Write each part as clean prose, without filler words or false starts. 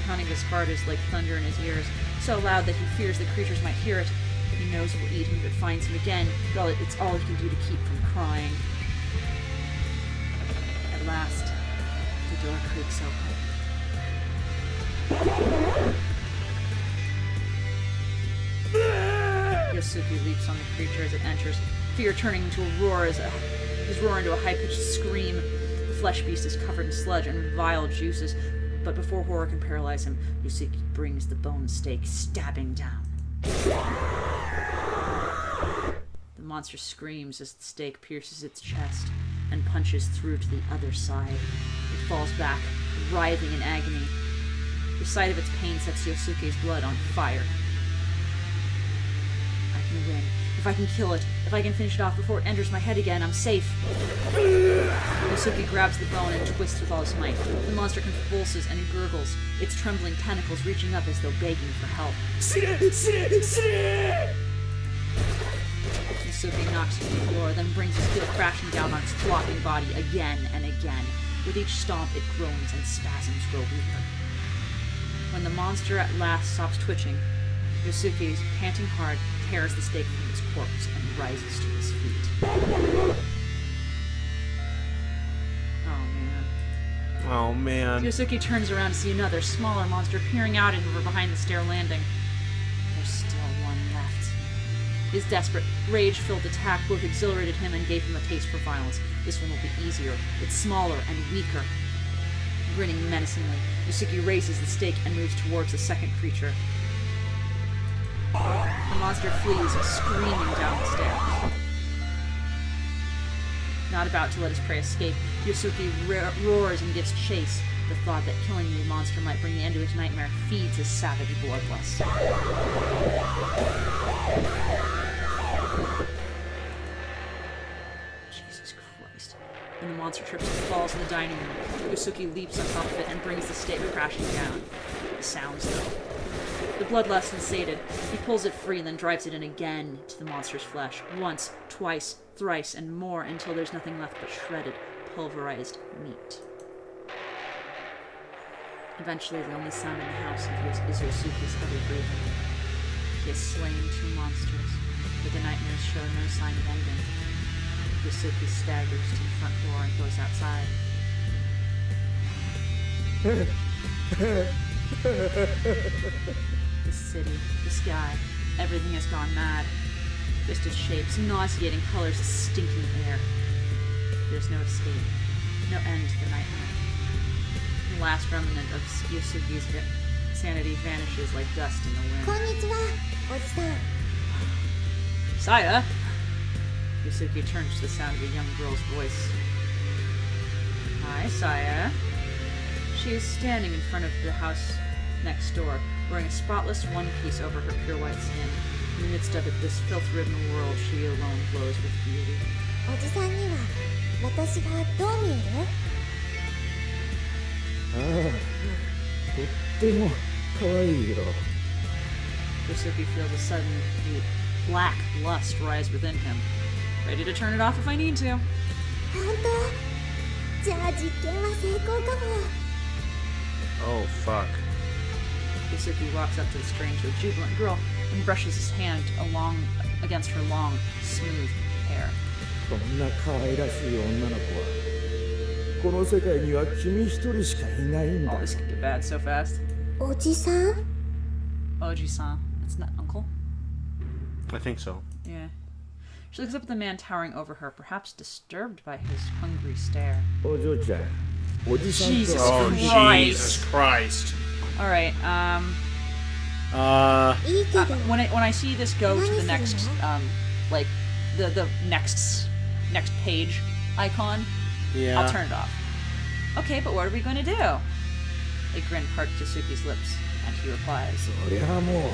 pounding of his heart is like thunder in his ears, so loud that he fears the creatures might hear it. He knows it will eat him if it finds him again, but it's all he can do to keep from crying. At last, the door creaks open. Yosuke leaps on the creature as it enters, fear turning into a roar his roar into a high-pitched scream. The flesh beast is covered in sludge and vile juices, but before horror can paralyze him, Yosuke brings the bone stake, stabbing down. The monster screams as the stake pierces its chest and punches through to the other side. It falls back, writhing in agony. The sight of its pain sets Yosuke's blood on fire. I can win. If I can kill it, if I can finish it off before it enters my head again, I'm safe. Yosuke grabs the bone and twists with all his might. The monster convulses and gurgles, its trembling tentacles reaching up as though begging for help. Yosuke knocks to the floor, then brings his heel crashing down on its flopping body again and again. With each stomp, it groans and spasms grow weaker. When the monster at last stops twitching, Yosuke, panting hard, tears the stake from its corpse and rises to his feet. Oh man. Yosuke turns around to see another, smaller monster peering out at him from behind the stair landing. There's still one left. His desperate, rage-filled attack both exhilarated him and gave him a taste for violence. This one will be easier. It's smaller and weaker. Grinning menacingly, Yosuke raises the stake and moves towards the second creature. The monster flees, screaming down the stairs. Not about to let his prey escape, Yosuke roars and gives chase. The thought that killing the monster might bring the end to his nightmare feeds his savage bloodlust. Jesus Christ. When the monster trips and falls in the dining room, Yosuke leaps on top of it and brings the stake crashing down. The sounds, though. The bloodlust is sated. He pulls it free and then drives it in again to the monster's flesh. Once, twice, thrice, and more until there's nothing left but shredded, pulverized meat. Eventually, the only sound in the house is Yosuke's heavy breathing. He has slain 2 monsters, but the nightmares show no sign of ending. Yosuke staggers to the front door and goes outside. The city, the sky, everything has gone mad. Twisted shapes, nauseating colors, stinking air. There's no escape, no end to the nightmare. The last remnant of Yosuke's sanity vanishes like dust in the wind. Konnichiwa, Oji-san. Saya! Yosuke turns to the sound of a young girl's voice. Hi, Saya. She is standing in front of the house next door, wearing a spotless one-piece over her pure white skin. In the midst of it, this filth-ridden world, she alone glows with beauty. おじさんには私がどう見える？ああ、とっても可愛いよ。 Yosuke feels a sudden, deep, black lust rise within him. Ready to turn it off if I need to. 本当？じゃあ実験は成功かも。 Oh fuck. Yosuke walks up to the strangely jubilant girl and brushes his hand against her long, smooth hair. こんな可愛らしい女の子はこの世界には君一人しかいないんだ。 Oh, this could get bad so fast. おじさん？ Oji-san. It's not uncle? I think so. Yeah. She looks up at the man towering over her, perhaps disturbed by his hungry stare. お嬢ちゃん、おじさんと Jesus Oh Christ. Jesus Christ. Alright, いいけど。 when I see this go to the next, like, the next page icon, Yeah. I'll turn it off. Okay, but what are we going to do? A grin parts Yosuke's lips, and he replies, そりゃも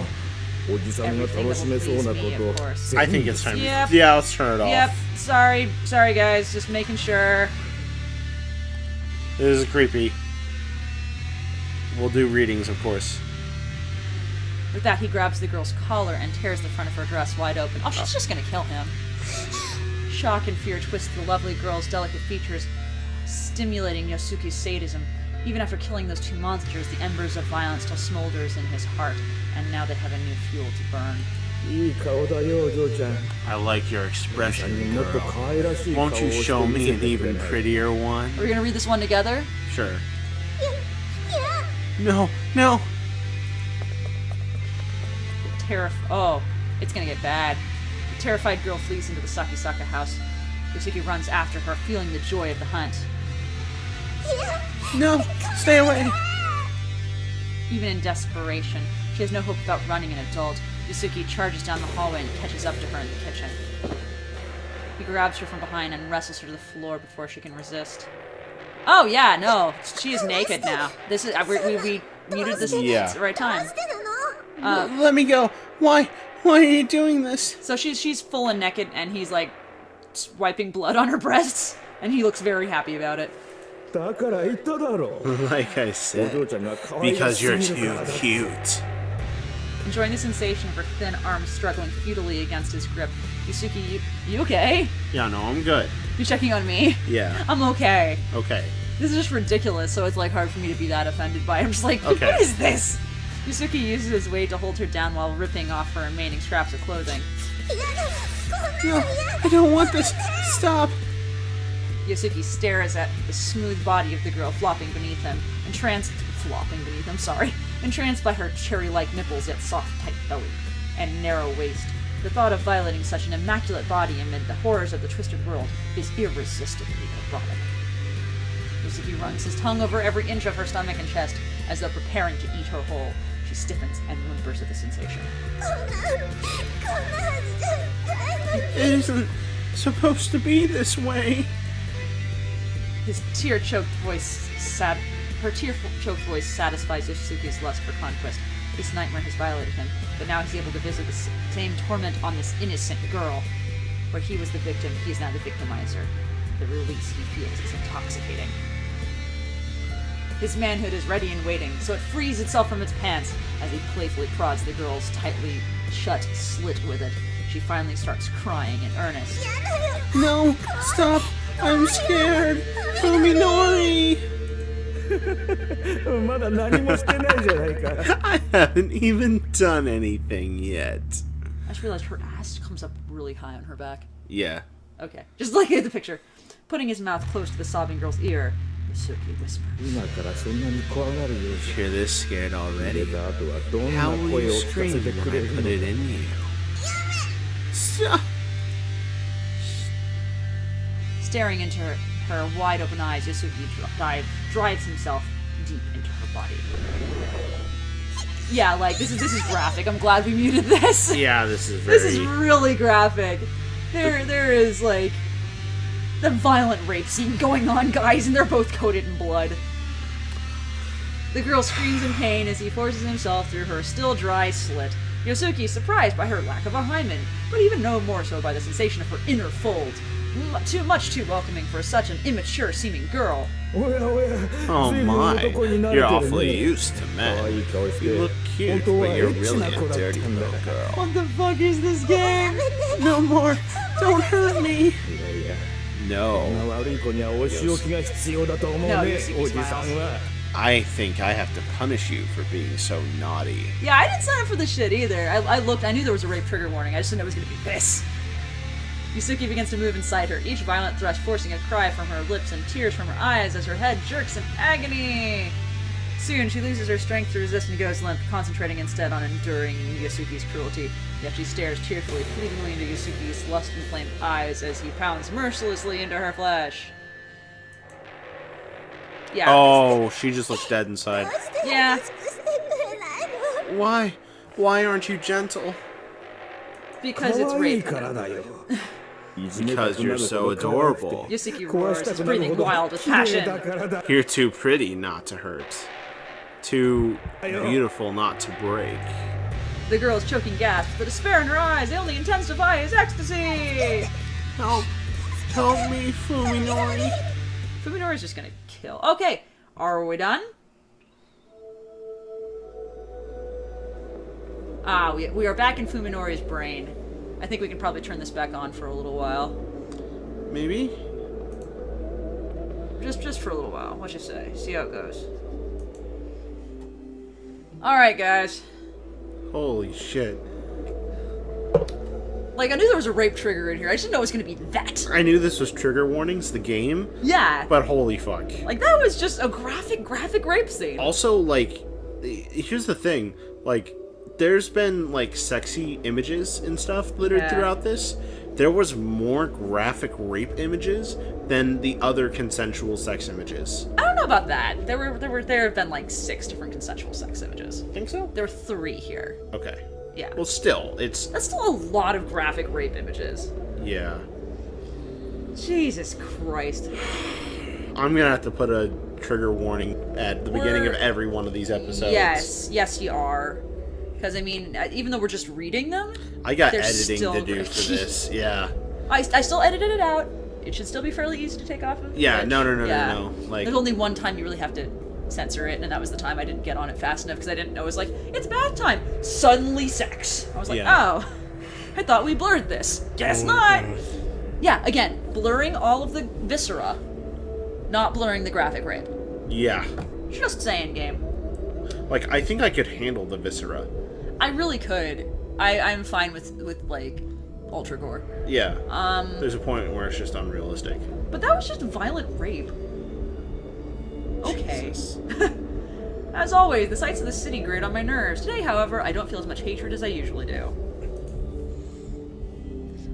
うおじさんが Everything 楽 that し will めそう please な me, こ of と course. I think it's time. Yep. Yeah, let's turn it off. Yep, sorry guys, just making sure. This is creepy. We'll do readings, of course. With that, he grabs the girl's collar and tears the front of her dress wide open. Oh, she's just gonna kill him. Shock and fear twist the lovely girl's delicate features, stimulating Yosuke's sadism. Even after killing those two monsters, the embers of violence still smolders in his heart, and now they have a new fuel to burn. いい顔だよお嬢ちゃん I like your さん expression, にもっと girl. 可愛らしい顔を Won't you して show 見 me せ an てくれ even ない prettier one? Are we gonna read this one together? Sure. No, no. Oh, it's gonna get bad. The terrified girl flees into the Sakisaka house. Yosuke runs after her, feeling the joy of the hunt. No, stay away. Even in desperation, she has no hope of outrunning an adult. Yusuke charges down the hallway and catches up to her in the kitchen. He grabs her from behind and wrestles her to the floor before she can resist. Oh yeah, no, she is naked now. This is we muted this Yeah. at the right time. してなの Let me go. Why are you doing this? So she's full and naked, and he's like wiping blood on her breasts, and he looks very happy about it. だから言っただろう Like I お said, 嬢ちゃんが可愛ら because しす you're ぎる too からだ cute. Enjoying the sensation of her thin arms struggling futilely against his grip, Yusuke, you okay? Yeah, no, I'm good. You checking on me? Yeah. I'm okay. Okay. This is just ridiculous, so it's like hard for me to be that offended by it. I'm just like, Okay. what is this? Yusuke uses his weight to hold her down while ripping off her remaining scraps of clothing. 嫌だこんな No, の嫌 I don't want this. Stop. Yusuke stares at the smooth body of the girl flopping beneath him, entranced by her cherry-like nipples yet soft, tight belly and narrow waist. The thought of violating such an immaculate body amid the horrors of the twisted world is irresistibly erotic. Yusuke runs his tongue over every inch of her stomach and chest, as though preparing to eat her whole. She stiffens and whimpers at the sensation. こんなはずじゃないの It isn't supposed to be this way. His tear-choked voice satisfies Yosuke's lust for conquest. This nightmare has violated him, but now he's able to visit the same torment on this innocent girl. Where he was the victim, he is now the victimizer. The release he feels is intoxicating. His manhood is ready and waiting, so it frees itself from its pants as he playfully prods the girl's tightly shut slit with it. She finally starts crying in earnest. No, stop. I'm scared. Fuminori. まだ何もしてないじゃないか I haven't even done anything yet. I just realized her ass comes up really high on her back. Yeah. Okay, just like in the picture. Putting his mouth close to the sobbing girl's ear, Yusuke whispers. 今からそんなに怖がるようじ You're this scared ゃ already. 入れた後はどんな How will 声 you を聞か scream せて when くれ I る put の it in you? Stop. Staring into her wide-open eyes, Yusuke drives himself deep into her body. Yeah, like, this is graphic. I'm glad we muted this. Yeah, this is very... This is really graphic. There is, like, the violent rape scene going on, guys, and they're both coated in blood. The girl screams in pain as he forces himself through her still dry slit. Yosuke is surprised by her lack of a hymen, but even no more so by the sensation of her inner fold. Much too welcoming for such an immature-seeming girl. おやおや Oh 随分 my. 男に慣れ You're てる awfully ね used to 可愛い men. 顔して You look cute, 本当 but はエ you're ッチ really な a 子だった dirty んだ little girl. What the fuck is this game? No more. Don't hurt me. いやいやそん No. な悪い子にはお仕置きが必要だと思うね No, Yosuke おじさんは I think I have to punish you for being so naughty. Yeah, I didn't sign up for this shit either. I looked, I knew there was a rape trigger warning, I just didn't know it was gonna be this. Yusuke begins to move inside her, each violent thrust forcing a cry from her lips and tears from her eyes as her head jerks in agony. Soon, she loses her strength to resist and goes limp, concentrating instead on enduring Yusuke's cruelty. Yet she stares tearfully, pleadingly into Yusuke's lust-inflamed eyes as he pounds mercilessly into her flesh. Yeah. Oh, she just looks dead inside. どうして Yeah. 優しくしてくれないの Why? Why aren't you gentle? Because 可 it's 愛い rape. からだよいじめた Because くな you're る so ほど可愛くて adorable. Yusuke 壊 roars, した his くなる breathing ほど wild with 綺麗だ passion. からだ You're too pretty not to hurt. Too beautiful not to break. The girl's choking gasp, the despair in her eyes only intensify his ecstasy! Help. Help me, Fuminori. Fuminori's just gonna kill. Okay, are we done? Ah, we are back in Fuminori's brain. I think we can probably turn this back on for a little while. Maybe? Just for a little while. What you say? See how it goes. Alright, guys. Holy shit. Like, I knew there was a rape trigger in here. I just didn't know it was gonna be that. I knew this was Trigger Warnings, the game, Yeah. but holy fuck. Like, that was just a graphic rape scene. Also, like, here's the thing. Like, there's been, like, sexy images and stuff littered Yeah. throughout this. There was more graphic rape images than the other consensual sex images. I don't know about that. There have been like 6 different consensual sex images. Think so? There were 3 here. Okay. Yeah. Well, still, it's... That's still a lot of graphic rape images. Yeah. Jesus Christ. I'm gonna have to put a trigger warning at the beginning of every one of these episodes. Yes, you are. Because, I mean, even though we're just reading them, I got they're editing still to do for this, yeah. I still edited it out. It should still be fairly easy to take off of. Yeah, Twitch. no. Like, there's only one time you really have to censor it, and that was the time I didn't get on it fast enough because I didn't know it was like, it's bath time. Suddenly sex. I was like, Yeah. oh, I thought we blurred this. Guess not. Yeah, again, blurring all of the viscera, not blurring the graphic rape. yeah. Just saying, game. Like, I think I could handle the viscera. I really could. I'm fine with like ultra gore. Yeah. There's a point where it's just unrealistic. But that was just violent rape. Okay. Jesus. As always, the sights of the city grate on my nerves. Today, however, I don't feel as much hatred as I usually do.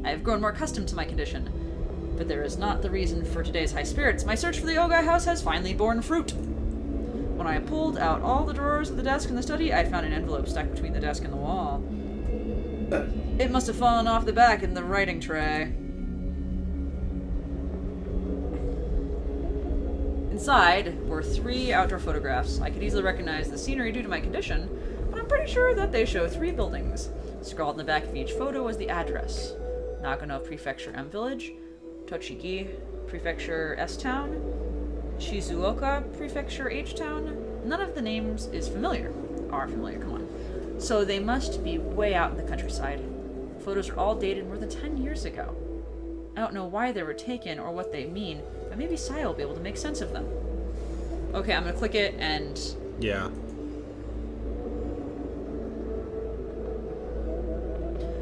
I have grown more accustomed to my condition. But there is not the reason for today's high spirits. My search for the Ogai house has finally borne fruit. When I pulled out all the drawers of the desk in the study, I found an envelope stuck between the desk and the wall. It must have fallen off the back in the writing tray. Inside were 3 outdoor photographs. I could easily recognize the scenery due to my condition, but I'm pretty sure that they show 3 buildings. Scrawled in the back of each photo was the address. Nagano Prefecture M Village, Tochigi Prefecture S Town, Shizuoka Prefecture H Town. None of the names are familiar, come on. So they must be way out in the countryside. Photos are all dated more than 10 years ago. I don't know why they were taken or what they mean, but maybe Saya will be able to make sense of them. Okay, I'm gonna click it and... Yeah.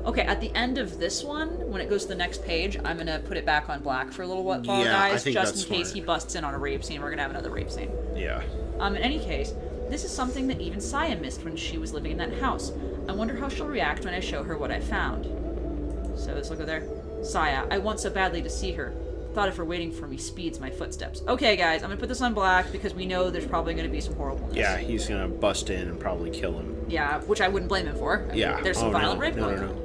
Okay, at the end of this one, when it goes to the next page, I'm gonna put it back on black for a little while, Yeah, I guys, think just that's in case smart. he busts in on a rape scene. We're gonna have another rape scene. Yeah. In any case, this is something that even Saya missed when she was living in that house. I wonder how she'll react when I show her what I found. So let's look over there. Saya, I want so badly to see her. Thought of her waiting for me speeds my footsteps. Okay, guys, I'm gonna put this on black because we know there's probably gonna be some horribleness. Yeah, he's gonna bust in and probably kill him. Yeah, which I wouldn't blame him for. I mean, Yeah. there's some violent rape going no. on.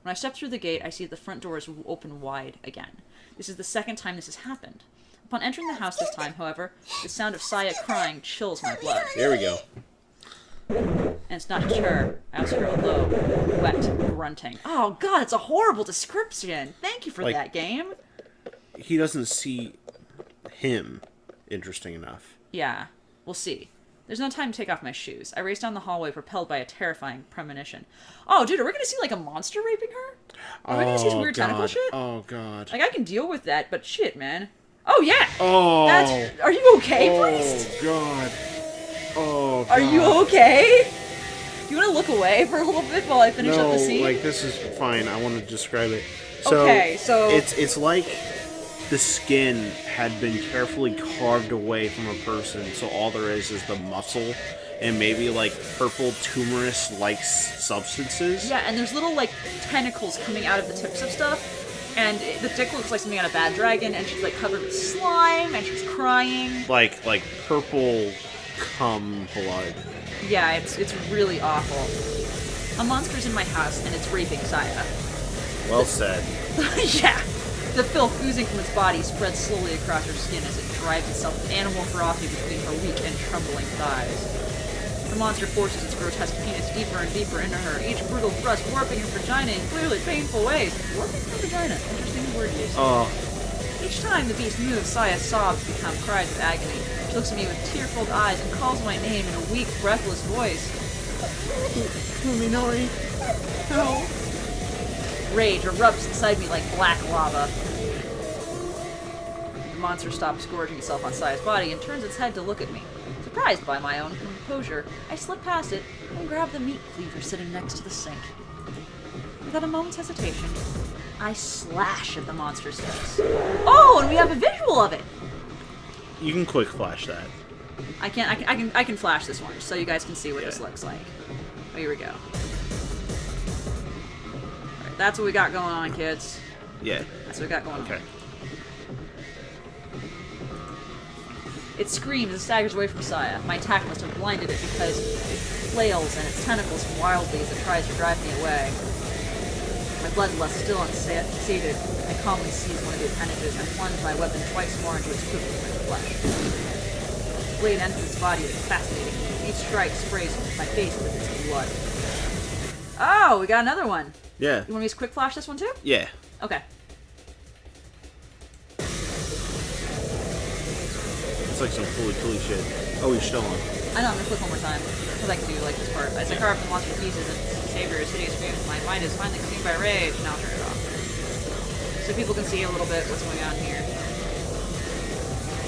When I step through the gate, I see that the front door is open wide again. This is the second time this has happened. Upon entering the house this time, however, the sound of Saya crying chills my blood. There we go. And it's not just her. I also hear a low, wet grunting. Oh god, it's a horrible description! Thank you for Like- that, game! He doesn't see him, interesting enough. Yeah, we'll see. There's no time to take off my shoes. I race down the hallway, propelled by a terrifying premonition. Oh, dude, are we gonna see, like, a monster raping her? Are we gonna see some weird tentacle shit? Oh, God. Like, I can deal with that, but shit, man. Oh, yeah! Oh. Are you okay, priest? God. Oh, God. Are you okay? You wanna look away for a little bit while I finish up the scene? like, this is fine. I want to describe it. So, Okay, so- It's like the skin had been carefully carved away from a person, so all there is the muscle and maybe, like, purple tumorous-like substances. Yeah, and there's little, like, tentacles coming out of the tips of stuff, and the dick looks like something on a bad dragon, and she's, like, covered with slime, and she's crying. Like purple cum blood. Yeah, it's really awful. A monster's in my house, and it's raping Saya. Well said. Yeah! The filth oozing from its body spreads slowly across her skin as it drives itself with animal ferocity between her weak and trembling thighs. The monster forces its grotesque penis deeper and deeper into her, each brutal thrust warping her vagina in clearly painful ways. Warping her vagina? Interesting word use. Each time the beast moves, Saya's sobs become cries of agony. She looks at me with tear-filled eyes and calls my name in a weak, breathless voice. Kuminori. Rage erupts inside me like black lava. monster stops gorging itself on Saya's body and turns its head to look at me. Surprised by my own composure, I slip past it and grab the meat cleaver sitting next to the sink. Without a moment's hesitation, I slash at the monster's face. Oh, and we have a visual of it! You can quick flash that. I can flash this one so you guys can see what this looks like. Oh, here we go. Alright, that's what we got going on, kids. Yeah. That's what we got going Okay. on. It screams and staggers away from Saya. My attack must have blinded it because it flails and its tentacles wildly as it tries to drive me away. My bloodlust still unsated, I calmly seize one of the appendages and plunge my weapon twice more into its quivering flesh. The blade enters its body with fascinating. Each strike sprays my face with its blood. Oh, we got another one. Yeah. You want me to quick flash this one too? Yeah. Okay. It's like some fully shit. Oh, he's still on. I know, I'm gonna click one more time, because I can do, like, this part. As I carve the monster to pieces and savor his hideous screams, my mind is finally consumed by rage. Now I'll turn it off. So people can see a little bit what's going on here.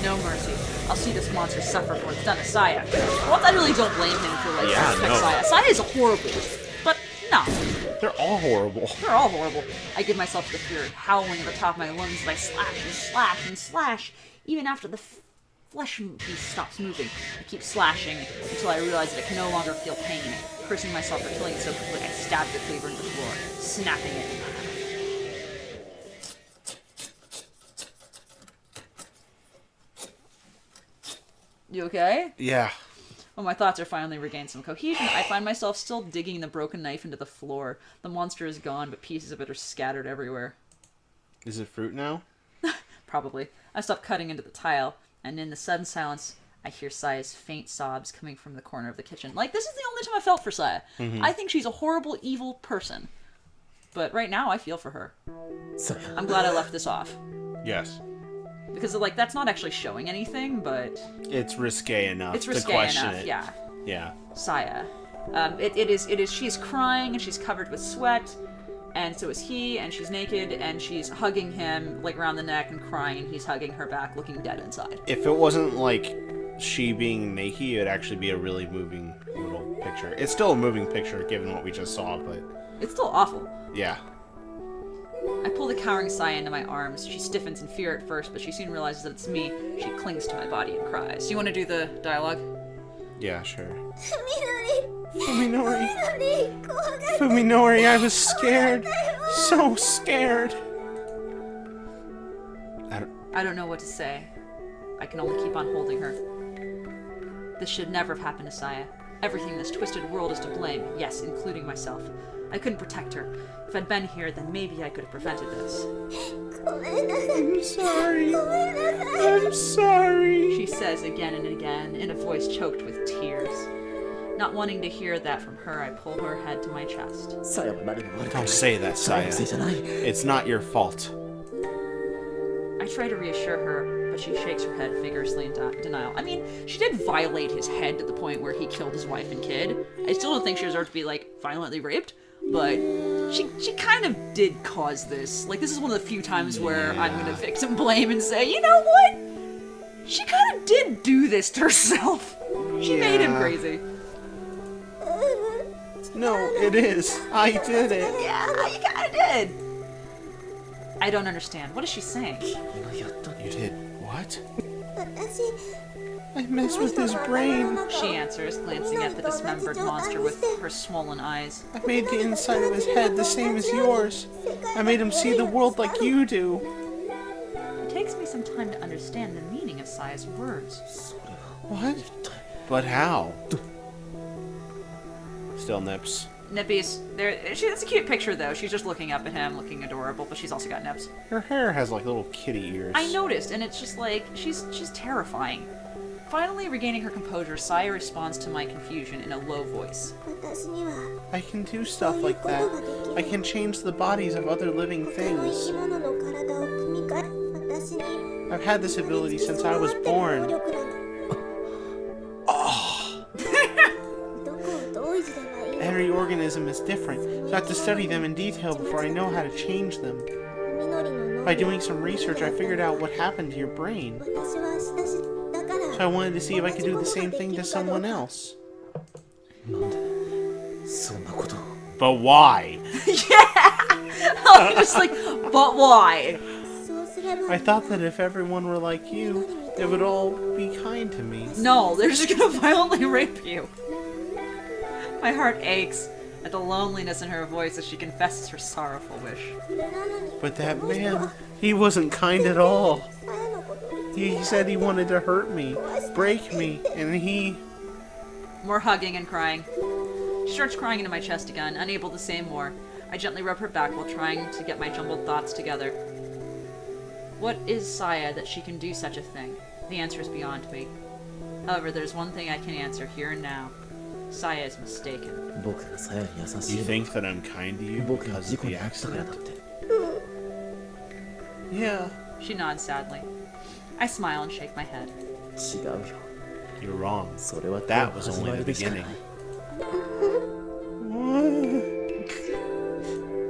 No mercy. I'll see this monster suffer for what's done to Saya. Well, I really don't blame him for, like, Yeah, trying to no. Saya. Saya is horrible, but no. They're all horrible. They're all horrible. I give myself the fury, howling at the top of my lungs as I slash and slash and slash, even after the flesh piece stops moving. I keep slashing until I realize that I can no longer feel pain. Cursing myself for killing it so quickly, I stab the cleaver into the floor, snapping it in half. You okay? Yeah. When my thoughts are finally regained some cohesion, I find myself still digging the broken knife into the floor. The monster is gone, but pieces of it are scattered everywhere. Is it fruit now? Probably. I stop cutting into the tile, and in the sudden silence, I hear Saya's faint sobs coming from the corner of the kitchen. Like, this is the only time I felt for Saya. I think she's a horrible, evil person. But right now, I feel for her. I'm glad I left this off. Yes. Because, like, that's not actually showing anything, but... It's risque enough It's to risque question enough, it. yeah. Yeah. Saya. It is, she's crying, and she's covered with sweat, and so is he, and she's naked, and she's hugging him, like, around the neck and crying, and he's hugging her back, looking dead inside. If it wasn't like she being naked, it would actually be a really moving little picture. It's still a moving picture given what we just saw, but It's still awful. yeah. I pull the cowering Saya into my arms. She stiffens in fear at first, but she soon realizes that it's me. She clings to my body and cries. Do you want to do the dialogue? Yeah, sure. み Fuminori. のり怖がって Fuminori, I was scared. So scared. I don't know what to say. I can only keep on holding her. This should never have happened to Saya. Everything in this twisted world is to blame, yes, including myself. I couldn't protect her. If I'd been here, then maybe I could have prevented this. ごめんなさい I'm sorry. ごめんなさい I'm sorry. She says again and again, in a voice choked with tears. Not wanting to hear that from her, I pull her head to my chest. さやは何も悪くない Don't say that, さや Saya. のせいじゃない It's not your fault. I try to reassure her, but she shakes her head vigorously in denial. I mean, she did violate his head to the point where he killed his wife and kid. I still don't think she deserves to be, like, violently raped, but she kind of did cause this. Like, this is one of the few times where I'm gonna victim blame and say, you know what? She kind of did do this to herself. She made him Yeah. crazy. No, it is. I did it. Yeah, you kind of did. I don't understand. What is she saying? You did what? 私 I messed with his brain. She answers, glancing at the dismembered monster with her swollen eyes. I made the inside of his head the same as yours. I made him see the world like you do. It takes me some time to understand the meaning of Saya's words. What? But how? Still nips. Nippy's there. That's a cute picture, though. She's just looking up at him, looking adorable, but she's also got nips. Her hair has like little kitty ears. I noticed, and it's just like she's terrifying. Finally regaining her composure, Saya responds to my confusion in a low voice. 私には I can do stuff like that. I can change the bodies of other living 他の生 things. き物の体を組み替え私に I've had this ability since I was born. どこをどういじればいい Every organism is different, so I have to study them in detail before I know how to change them. みのりの By doing some research, I figured out what happened to your brain. 私は親しだから So I wanted to see if I could do the same thing to someone else. なんでそんなことを But why? Just like, but why? そうすれば I thought that if everyone were like you, they would all be kind to me. No, they're just gonna violently rape you. My heart aches at the loneliness in her voice as she confesses her sorrowful wish. それなのに But that man, he wasn't kind at all. さやのことを He said he wanted to hurt me, break me, and he... More hugging and crying. She starts crying into my chest again, unable to say more. I gently rub her back while trying to get my jumbled thoughts together. What is Saya that she can do such a thing? The answer is beyond me. However, there's one thing I can answer here and now. Saya is mistaken. 僕がさやに優し You い think that I'm kind to you 僕が because 事 of 故 the に遭ったからだ accident? って Yeah, She nods sadly. I smile and shake my head. 違うよ you're wrong. それは That 今日 was 始 only ま the りでしかな beginning.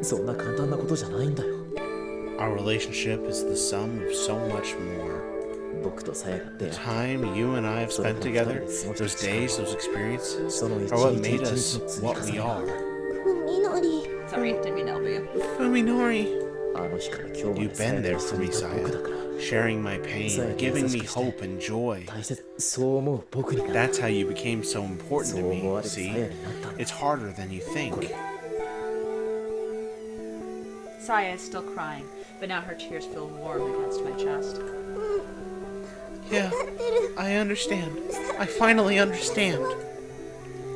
いそんな簡単なことじゃないんだよ Our relationship is the sum of so much more. 僕とさやが出会い Time you and I have spent together, those days, those experiences, その一 are what 日 made 一 us 日の積み what 重 we ねが are. みのり Sorry, didn't mean to elbow you. Fuminori, あの日から今日ま you've でさや been と there 一 for 緒に me, いた僕だ Saya. から Sharing my pain, Saya, giving me優しくして。 hope and joy. 大切そう思う僕にな That's how you became so important そ to う思 me, われてさ see? やになったんだ It's harder than you think. Saya is still crying, but now her tears feel warm against my chest. Yeah, I understand. I finally understand.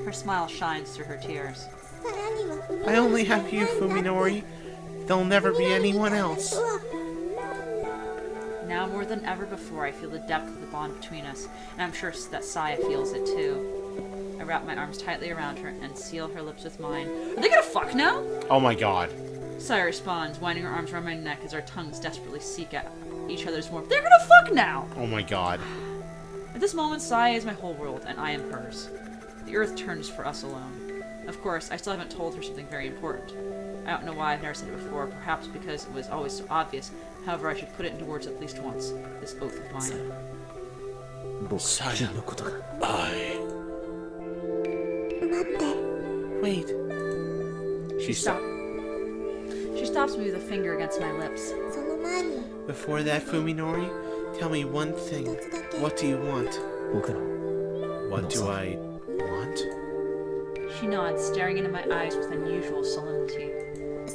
Her smile shines through her tears. さやには踏み I only have you, Fuminori. There'll never be anyone else. うわ Now more than ever before, I feel the depth of the bond between us, and I'm sure that Saya feels it too. I wrap my arms tightly around her and seal her lips with mine. Are they gonna fuck now? Oh my god. Saya responds, winding her arms around my neck as our tongues desperately seek out each other's warmth. They're gonna fuck now! Oh my god. At this moment, Saya is my whole world, and I am hers. The earth turns for us alone. Of course, I still haven't told her something very important. I don't know why I've never said it before, perhaps because it was always so obvious. However, I should put it into words at least once. This oath of mine. 僕君のことが I... 待って Wait. She stopped. She stops me with a finger against my lips. その前に Before that, Fuminori, tell me one thing. 一つだけ What do you want? 僕の What do I want? She nods, staring into my eyes with unusual solemnity.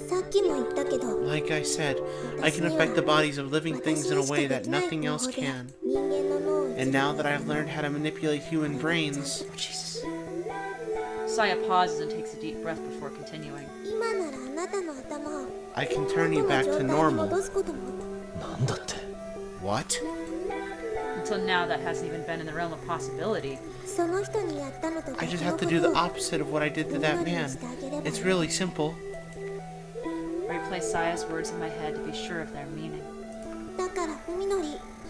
さっきも言ったけど Like I said, I can affect the bodies of living things in a way that nothing else can. 人間の脳を And now that I've learned how to manipulate human brains, Oh, Jesus. Saya pauses and takes a deep breath before continuing. 今ならあなたの頭を I can turn you 元の back 状 to 態に normal. 戻すこともなんだって What? Until now, that hasn't even been in the realm of possibility. その人にやったのと I 逆 just の have こ to と do the を opposite of what I did to that man. It's really simple. I replay Saya's words in my head to be sure of their meaning. だから文則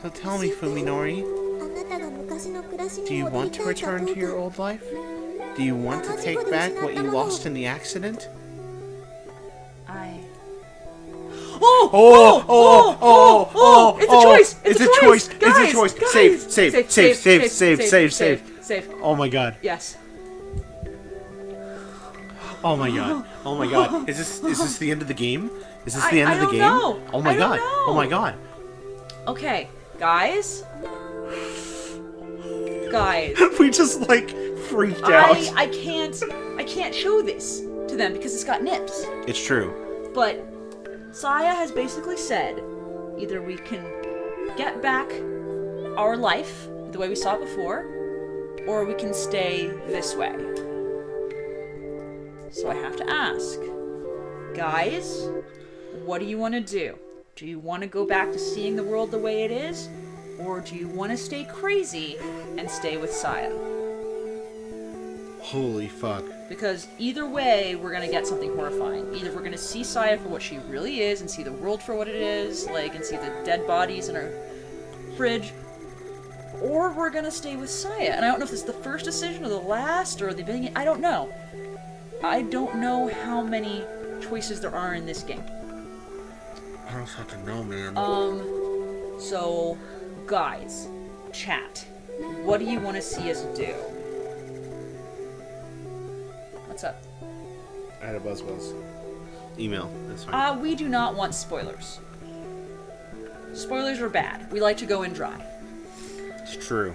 So tell me, Fuminori, あなたが昔の暮らし do に you 戻り want た to いか return ど to your うか old life? Do you want to take back what you lost in the accident? I... Oh! It's a choice! It's a choice! choice! It's a Guys, choice! guys! Save! Save. Oh my god! Yes. Oh my god! Oh my god! Is this the end of the game? Is this the end I of the don't game? know. Oh my I don't god! know. Oh my god! Okay, guys. Guys. We just like freaked out. I can't show this to them because it's got nips. It's true. But Saya has basically said either we can get back our life the way we saw it before, or we can stay this way. So I have to ask, guys, what do you want to do? Do you want to go back to seeing the world the way it is, or do you want to stay crazy and stay with Saya? Holy fuck. Because either way, we're gonna get something horrifying. Either we're gonna see Saya for what she really is, and see the world for what it is, like, and see the dead bodies in our fridge, or we're gonna stay with Saya. And I don't know if this is the first decision, or the last, or the beginning. I don't know. I don't know how many choices there are in this game. I don't fucking know, man. So, guys, chat, what do you want to see us do? What's up? I had a buzz. Email. That's fine. We do not want spoilers. Spoilers are bad. We like to go in dry. It's true.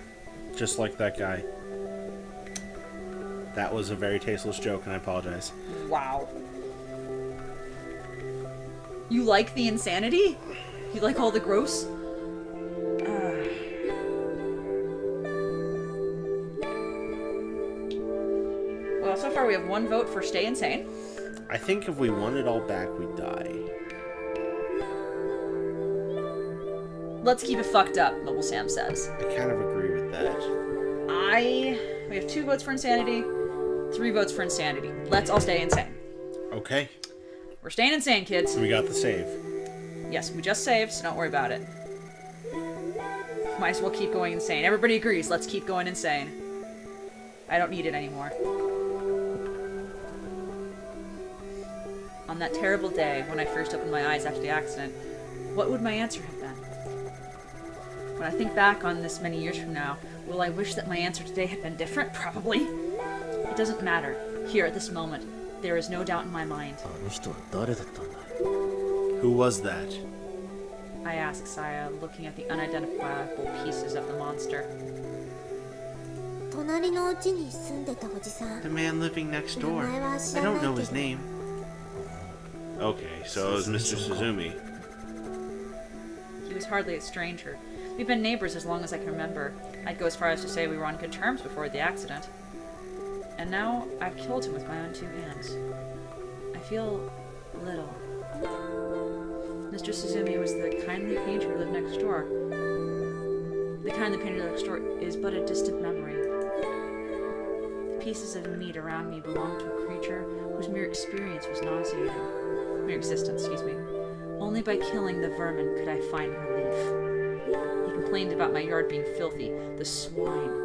Just like that guy. That was a very tasteless joke, and I apologize. Wow. You like the insanity? You like all the gross? Well, so far we have one vote for stay insane. I think if we won it all back, we'd die. Let's keep it fucked up, Mobile Sam says. I kind of agree with that. We have 2 votes for insanity, 3 votes for insanity. Let's all stay insane. Okay. We're staying insane, kids. We got the save. Yes, we just saved, so don't worry about it. Might as well keep going insane. Everybody agrees, let's keep going insane. I don't need it anymore. On that terrible day, when I first opened my eyes after the accident, what would my answer have been? When I think back on this many years from now, will I wish that my answer today had been different? Probably. It doesn't matter. Here, at this moment, there is no doubt in my mind. あの人は誰だったんだ。 Who was that? I ask Saya, looking at the unidentifiable pieces of the monster. 隣の家に住んでたおじさん。 The man living next door. I don't know his name. Okay, so it was Mr. Suzumi. He was hardly a stranger. We've been neighbors as long as I can remember. I'd go as far as to say we were on good terms before the accident. And now I've killed him with my own 2 hands. I feel little. Mr. Suzumi was the kindly painter who lived next door. The kindly painter next door is but a distant memory. The pieces of meat around me belonged to a creature whose mere experience was nauseating. Mere existence, excuse me. Only by killing the vermin could I find relief. He complained about my yard being filthy, the swine.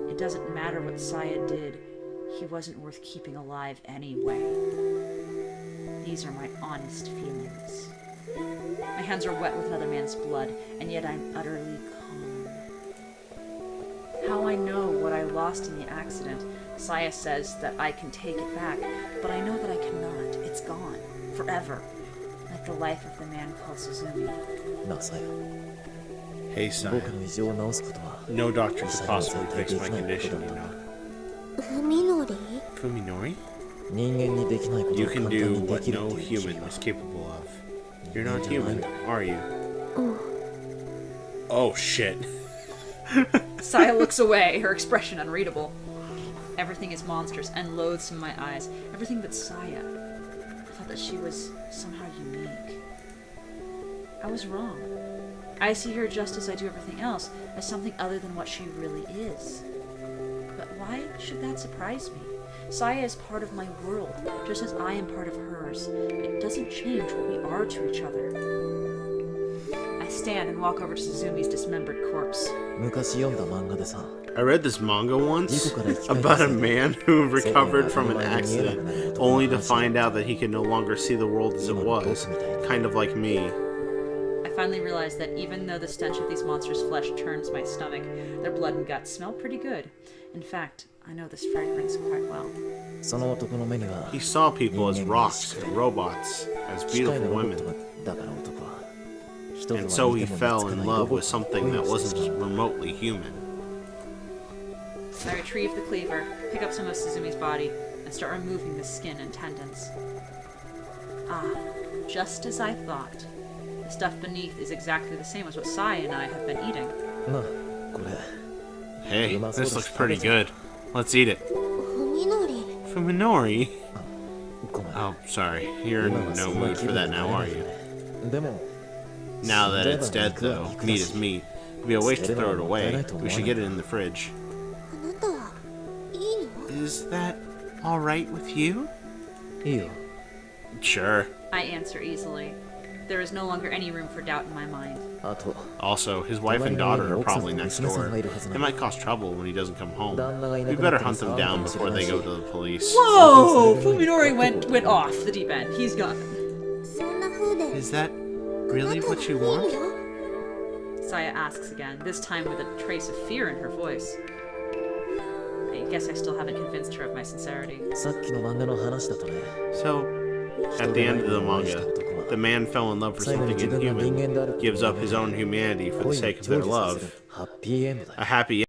It doesn't matter what Saya did. He wasn't worth keeping alive anyway. These are my honest feelings. My hands are wet with another man's blood, and yet I'm utterly calm. How I know what I lost in the accident, Saya says that I can take it back, but I know that I cannot. It's gone. Forever. Like the life of the man called Suzumi. なあさや、 Hey, Saya. 僕の異常を治すことは No doctor could possibly fix my condition, you know. 海のり Fuminori? 人間にできないこと You を can 簡単 do にで what きる no という君 human は is capable of. You're not human, are you? うん。 Oh, shit. Saya looks away, her expression unreadable. Everything is monstrous and loathsome in my eyes. Everything but Saya. I thought that she was somehow unique. I was wrong. I see her just as I do everything else, as something other than what she really is. But why should that surprise me? Saya is part of my world, just as I am part of hers. It doesn't change what we are to each other. I stand and walk over to Suzumi's dismembered corpse. 昔読んだ漫画でさ、 I read this manga once about a man who recovered from an accident, only to find out that he could no longer see the world as it was, kind of like me. I finally realize that even though the stench of these monsters' flesh turns my stomach, their blood and guts smell pretty good. In fact, I know this fragrance quite well. その男の目には He saw people as rocks and robots, as 機械 beautiful のロボッ women. トだから男は人と And は so 似 he ても fell 似つか in ない love ロボッ with トを something that 恋をして wasn't しまう remotely human. I retrieve the cleaver, pick up some of Suzumi's body, and start removing the skin and tendons. Ah, just as I thought. The stuff beneath is exactly the same as what Saya and I have been eating. なあこれ Hey, this looks pretty good. Let's eat it. 海のり Fuminori? ごめん Oh, sorry. You're in 今は no そんな mood 気 for 分 that に now, な are れない you? よねでも Now that it's dead, though, meat is meat. It'd be a waste to throw it away. We should get it in the fridge. あなたはいいの Is that alright with you? いいよ Sure. I answer easily. There is no longer any room for doubt in my mind. あと Also, his wife and daughter are probably next door. It might cause trouble when he doesn't come home. We better hunt them down before they go to the police. Whoa! Fuminori went off the deep end. He's gone. そんな風で Is that really what you あなたの want? 任よ Saya asks again, this time with a trace of fear in her voice. I guess I still haven't convinced her of my sincerity. さっきの漫画の話だとね So, at the end of the manga, the man fell in love for 最後に something 自分が人間 inhuman, である gives up his own humanity for the 恋を sake of 成 their 就させ love. るハッピーエンドだ A happy